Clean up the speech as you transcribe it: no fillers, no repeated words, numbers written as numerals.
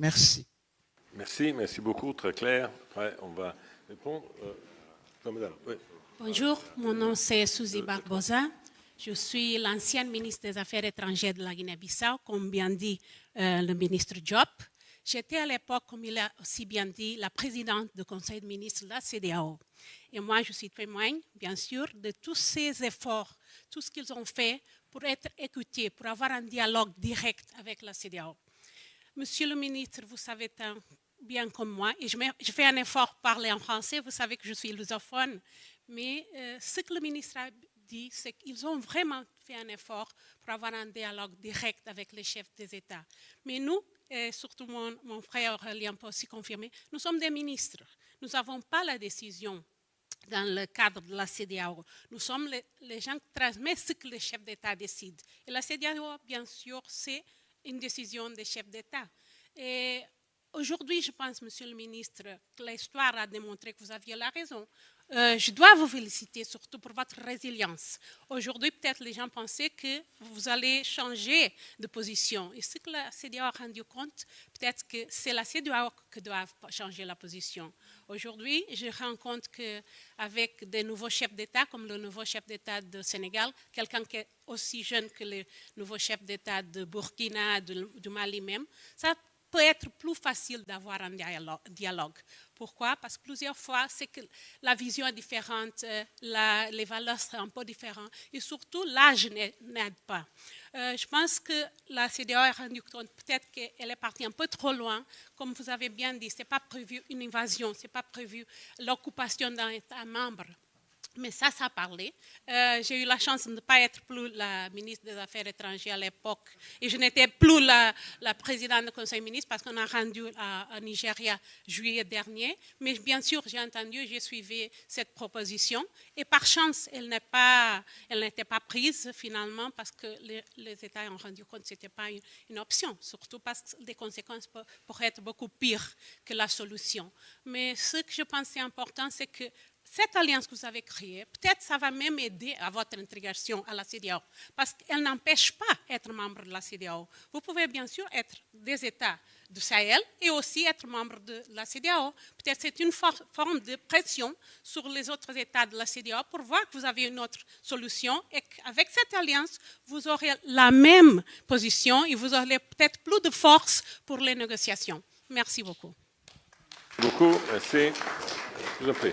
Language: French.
Merci. Merci beaucoup, très clair. Après, on va répondre. Oui. Bonjour, mon nom c'est Suzy Barbosa. Je suis l'ancienne ministre des Affaires étrangères de la Guinée-Bissau, comme bien dit le ministre Diop. J'étais à l'époque, comme il a aussi bien dit, la présidente du Conseil de ministres de la CEDEAO. Et moi, je suis témoin, bien sûr, de tous ces efforts, tout ce qu'ils ont fait pour être écoutés, pour avoir un dialogue direct avec la CEDEAO. Monsieur le ministre, vous savez tant bien comme moi, et je fais un effort pour parler en français, vous savez que je suis lusophone, mais ce que le ministre a dit, c'est qu'ils ont vraiment fait un effort pour avoir un dialogue direct avec les chefs des États. Mais nous, et surtout mon frère Aurélien peut aussi confirmer, nous sommes des ministres. Nous n'avons pas la décision dans le cadre de la CEDEAO. Nous sommes les gens qui transmettent ce que les chefs d'État décident. Et la CEDEAO, bien sûr, c'est une décision des chefs d'État. Et aujourd'hui, je pense, Monsieur le ministre, que l'histoire a démontré que vous aviez la raison. Je dois vous féliciter surtout pour votre résilience. Aujourd'hui, peut-être les gens pensaient que vous allez changer de position. Et ce que la CEDEAO a rendu compte, peut-être que c'est la CEDEAO qui doit changer la position. Aujourd'hui, je rends compte qu'avec des nouveaux chefs d'État, comme le nouveau chef d'État du Sénégal, quelqu'un qui est aussi jeune que le nouveau chef d'État de Burkina, du Mali même, ça peut être plus facile d'avoir un dialogue. Pourquoi? Parce que plusieurs fois, c'est que la vision est différente, les valeurs sont un peu différentes et surtout l'âge n'aide pas. Je pense que la CEDEAO a rendu compte peut-être qu'elle est partie un peu trop loin. Comme vous avez bien dit, ce n'est pas prévu une invasion, ce n'est pas prévu l'occupation d'un État membre. Mais ça a parlé. J'ai eu la chance de ne pas être plus la ministre des Affaires étrangères à l'époque. Et je n'étais plus la présidente du Conseil des ministres parce qu'on a rendu à Nigeria juillet dernier. Mais bien sûr, j'ai entendu, j'ai suivi cette proposition. Et par chance, elle n'était pas prise finalement parce que les États ont rendu compte que ce n'était pas une option. Surtout parce que les conséquences pourraient être beaucoup pires que la solution. Mais ce que je pense est important, c'est que cette alliance que vous avez créée, peut-être ça va même aider à votre intégration à la CEDEAO, parce qu'elle n'empêche pas d'être membre de la CEDEAO. Vous pouvez bien sûr être des États du Sahel et aussi être membre de la CEDEAO. Peut-être c'est une forme de pression sur les autres États de la CEDEAO pour voir que vous avez une autre solution et qu'avec cette alliance, vous aurez la même position et vous aurez peut-être plus de force pour les négociations. Merci beaucoup. Merci. Je vous en prie.